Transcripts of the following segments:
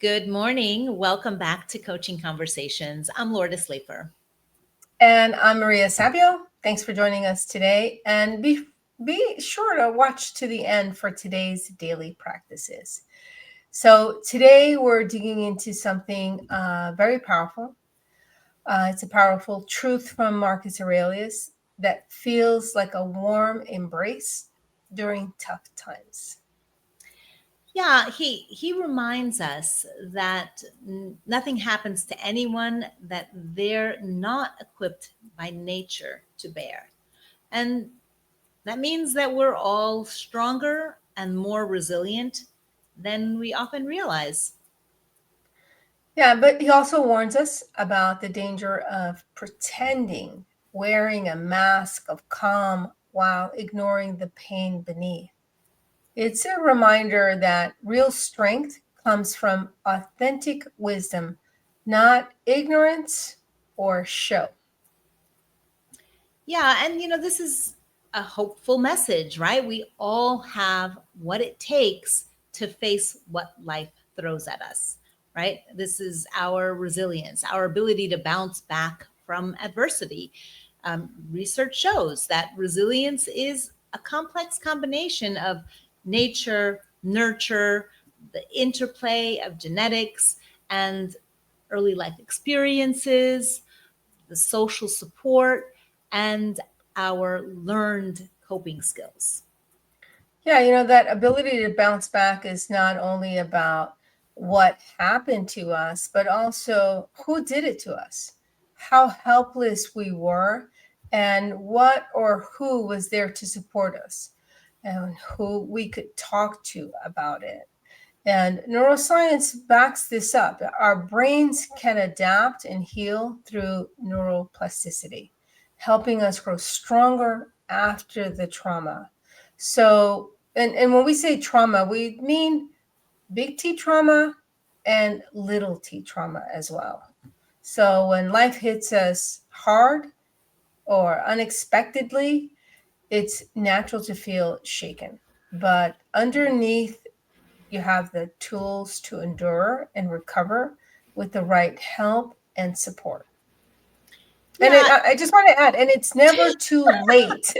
Good morning. Welcome back to Coaching Conversations. I'm Lourdes and Maria. And I'm Maria Sabio. Thanks for joining us today. And be sure to watch to the end for today's daily practices. So today we're digging into something very powerful. It's a powerful truth from Marcus Aurelius that feels like a warm embrace during tough times. Yeah, he reminds us that nothing happens to anyone that they're not equipped by nature to bear. And that means that we're all stronger and more resilient than we often realize. Yeah, but he also warns us about the danger of pretending, wearing a mask of calm while ignoring the pain beneath. It's a reminder that real strength comes from authentic wisdom, not ignorance or show. Yeah, and this is a hopeful message, right? We all have what it takes to face what life throws at us, right? This is our resilience, our ability to bounce back from adversity. Research shows that resilience is a complex combination of nature, nurture, the interplay of genetics and early life experiences, the social support, and our learned coping skills. Yeah, that ability to bounce back is not only about what happened to us, but also who did it to us, how helpless we were, and what or who was there to support us, and who we could talk to about it. And neuroscience backs this up. Our brains can adapt and heal through neuroplasticity, helping us grow stronger after the trauma. So, and when we say trauma, we mean big T trauma and little t trauma as well. So, when life hits us hard or unexpectedly, it's natural to feel shaken. But underneath, you have the tools to endure and recover with the right help and support. And Yeah, I just want to add, and it's never too late.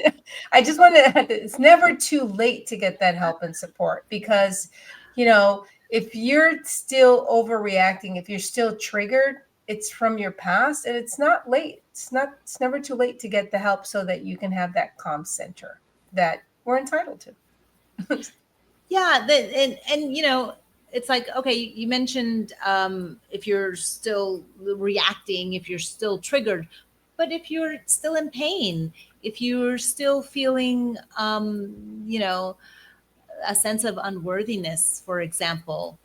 I just want to add that it's never too late to get that help and support because, if you're still overreacting, if you're still triggered, it's from your past and it's not late. It's never too late to get the help so that you can have that calm center that we're entitled to. yeah, and it's like, okay, you mentioned if you're still reacting, if you're still triggered, but if you're still in pain, if you're still feeling a sense of unworthiness, for example,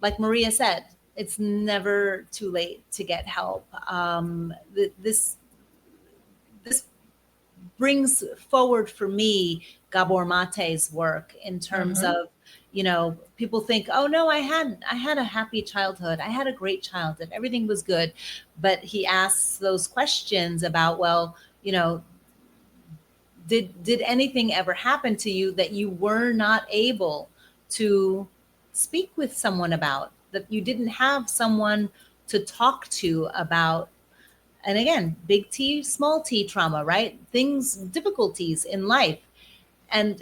like Maria said, it's never too late to get help. This brings forward for me Gabor Mate's work in terms Mhm. of, people think, oh no, I had a happy childhood, I had a great childhood, everything was good, but he asks those questions about, well, did anything ever happen to you that you were not able to speak with someone about, that you didn't have someone to talk to about? And again, big T, small t trauma, right? Things, difficulties in life. And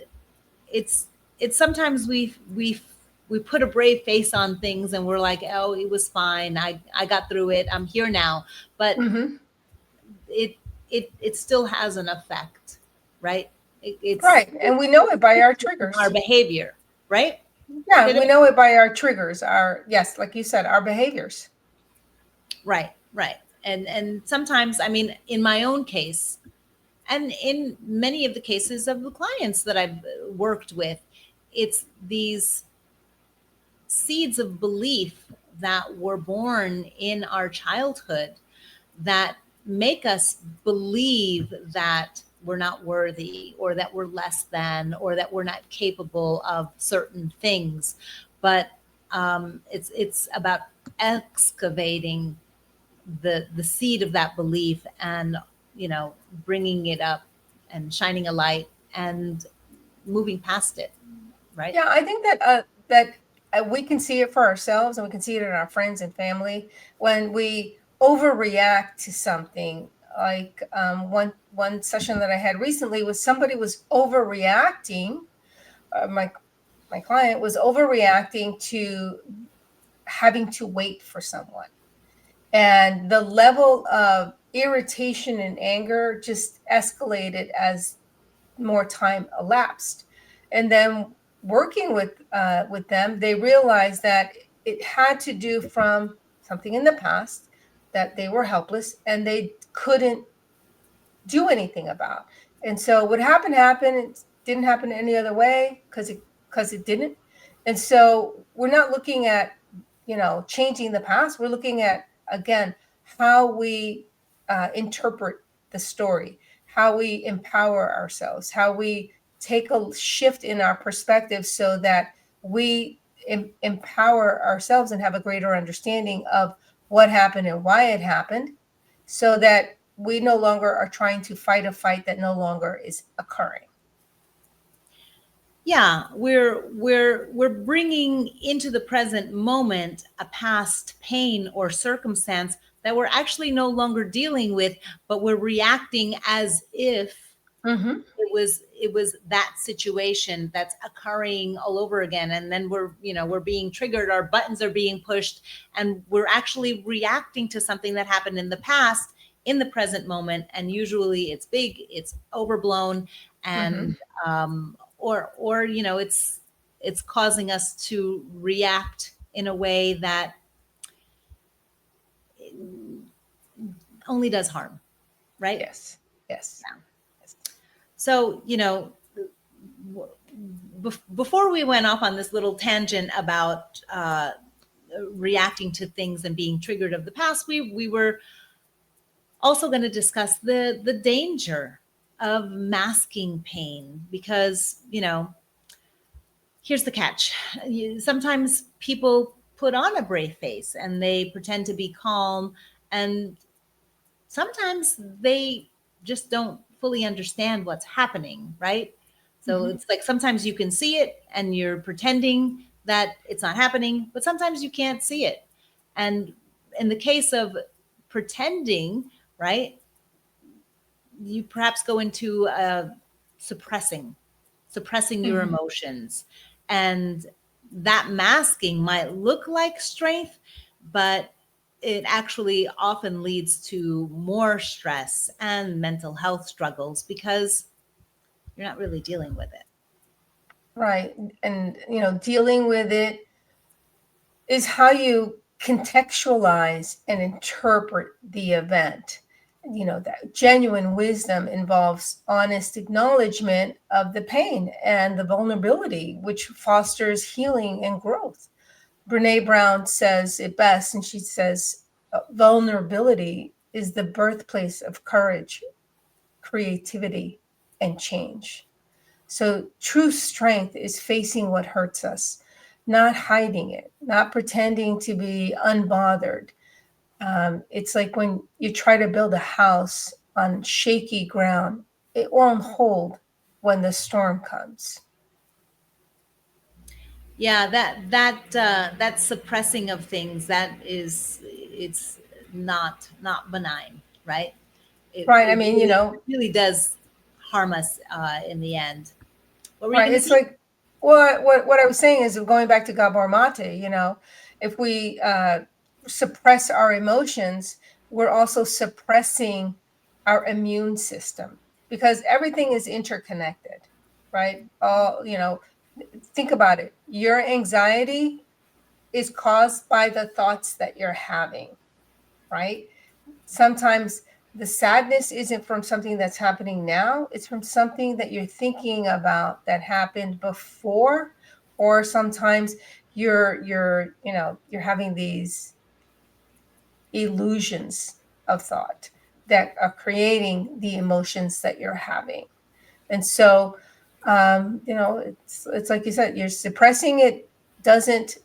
it's sometimes we put a brave face on things and we're like, oh, it was fine, I got through it, I'm here now. But Mhm. it it still has an effect, right? Right. And we know it by our Our triggers. behavior, right? Yeah, Say we that- know it by our triggers, yes, like you said, our behaviors. right, right. And sometimes, I mean, in my own case, and in many of the cases of the clients that I've worked with, it's these seeds of belief that were born in our childhood that make us believe that we're not worthy, or that we're less than, or that we're not capable of certain things. But it's about excavating the seed of that belief, and bringing it up and shining a light and moving past it, right? Yeah, I think that we can see it for ourselves, and we can see it in our friends and family when we overreact to something. Like one session that I had recently was somebody was overreacting. My client was overreacting to having to wait for someone, and the level of irritation and anger just escalated as more time elapsed. And then working with them, they realized that it had to do from something in the past that they were helpless and they couldn't do anything about. And so what happened happened. It didn't happen any other way because it didn't. And so we're not looking at changing the past. We're looking at, again, how we interpret the story, how we empower ourselves, how we take a shift in our perspective so that we empower ourselves and have a greater understanding of what happened and why it happened, so that we no longer are trying to fight a fight that no longer is occurring. Yeah, we're bringing into the present moment a past pain or circumstance that we're actually no longer dealing with, but we're reacting as if it was that situation that's occurring all over again. And then we're being triggered, our buttons are being pushed, and we're actually reacting to something that happened in the past in the present moment. And usually it's big, it's overblown, and or it's causing us to react in a way that only does harm, right? Yes. Yeah. So, before we went off on this little tangent about reacting to things and being triggered of the past, we were also going to discuss the danger of masking pain, because, here's the catch. Sometimes people put on a brave face and they pretend to be calm, and sometimes they just don't fully understand what's happening, right? So it's like sometimes you can see it and you're pretending that it's not happening, but sometimes you can't see it. And in the case of pretending, right, you perhaps go into suppressing your emotions. And that masking might look like strength, but it actually often leads to more stress and mental health struggles because you're not really dealing with it. Right. And, dealing with it is how you contextualize and interpret the event. That genuine wisdom involves honest acknowledgement of the pain and the vulnerability, which fosters healing and growth. Brené Brown says it best, and she says, vulnerability is the birthplace of courage, creativity, and change. So true strength is facing what hurts us, not hiding it, not pretending to be unbothered. It's like when you try to build a house on shaky ground, it won't hold when the storm comes. Yeah, that suppressing of things, it's not benign, right? Right. It really does harm us in the end. Right. It's like what I was saying is, going back to Gabor Mate, if we suppress our emotions, we're also suppressing our immune system, because everything is interconnected, right? Think about it. Your anxiety is caused by the thoughts that you're having, right? Sometimes the sadness isn't from something that's happening now. It's from something that you're thinking about that happened before, or sometimes you're having these illusions of thought that are creating the emotions that you're having. And so, it's like you said, you're suppressing it doesn't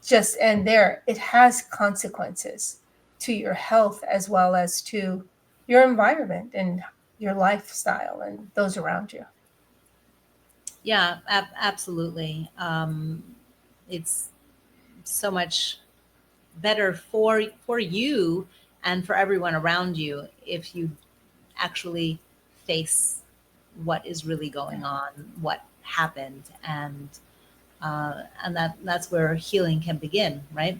just end there. It has consequences to your health as well as to your environment and your lifestyle and those around you. Yeah, absolutely. It's so much better for you and for everyone around you if you actually face what is really going on, what happened, and that's where healing can begin, right?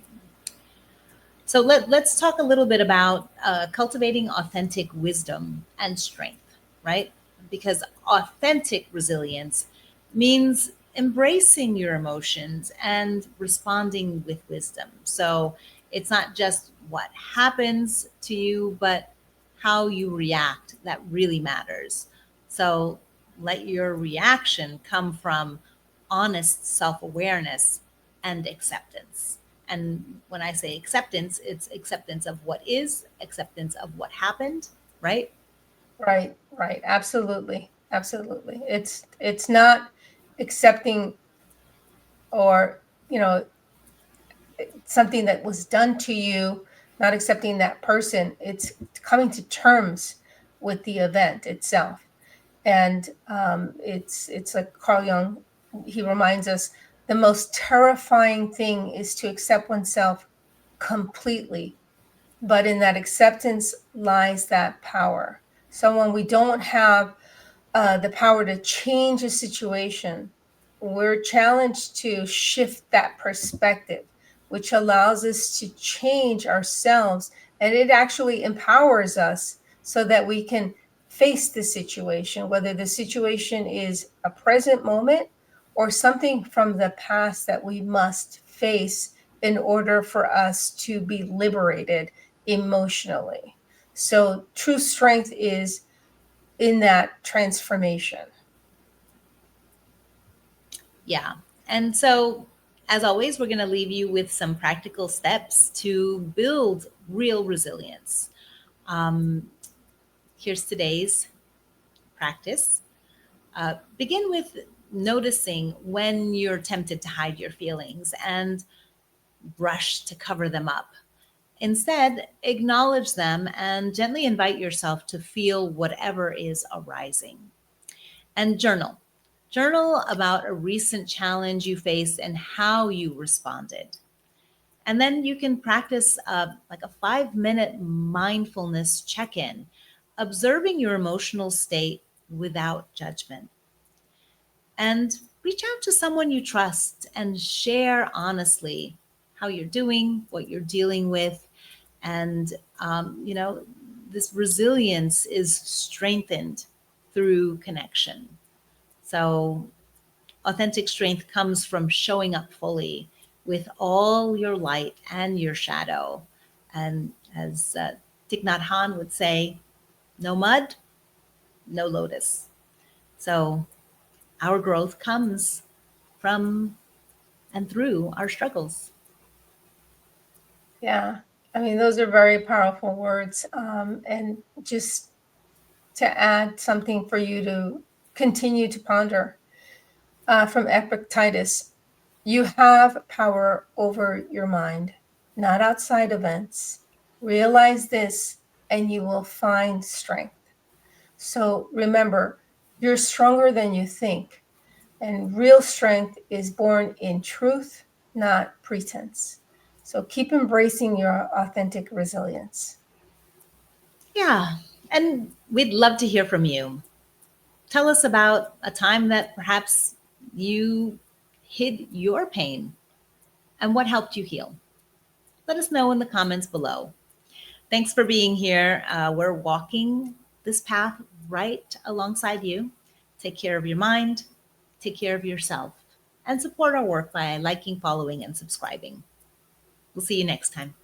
So let's talk a little bit about cultivating authentic wisdom and strength, right? Because authentic resilience means embracing your emotions and responding with wisdom. So it's not just what happens to you, but how you react that really matters. So let your reaction come from honest self-awareness and acceptance. And when I say acceptance, it's acceptance of what is, acceptance of what happened, right? Right, right. Absolutely. Absolutely. It's not accepting, or, something that was done to you, not accepting that person. It's coming to terms with the event itself. And it's like Carl Jung, he reminds us, the most terrifying thing is to accept oneself completely. But in that acceptance lies that power. So when we don't have the power to change a situation, we're challenged to shift that perspective, which allows us to change ourselves. And it actually empowers us so that we can face the situation, whether the situation is a present moment or something from the past that we must face in order for us to be liberated emotionally. So true strength is in that transformation. Yeah. And so, as always, we're going to leave you with some practical steps to build real resilience. Um, Here's today's practice. Begin with noticing when you're tempted to hide your feelings and rush to cover them up. Instead, acknowledge them and gently invite yourself to feel whatever is arising. And journal. Journal about a recent challenge you faced and how you responded. And then you can practice like a 5-minute mindfulness check in, observing your emotional state without judgment. And reach out to someone you trust and share honestly how you're doing, what you're dealing with. And, this resilience is strengthened through connection. So, authentic strength comes from showing up fully with all your light and your shadow. And as Thich Nhat Hanh would say, no mud, no lotus. So our growth comes from and through our struggles. Yeah. I mean, those are very powerful words. And just to add something for you to continue to ponder from Epictetus, you have power over your mind, not outside events. Realize this, and you will find strength. So remember, you're stronger than you think. And real strength is born in truth, not pretense. So keep embracing your authentic resilience. Yeah. And we'd love to hear from you. Tell us about a time that perhaps you hid your pain and what helped you heal. Let us know in the comments below. Thanks for being here. We're walking this path right alongside you. Take care of your mind, take care of yourself, and support our work by liking, following, and subscribing. We'll see you next time.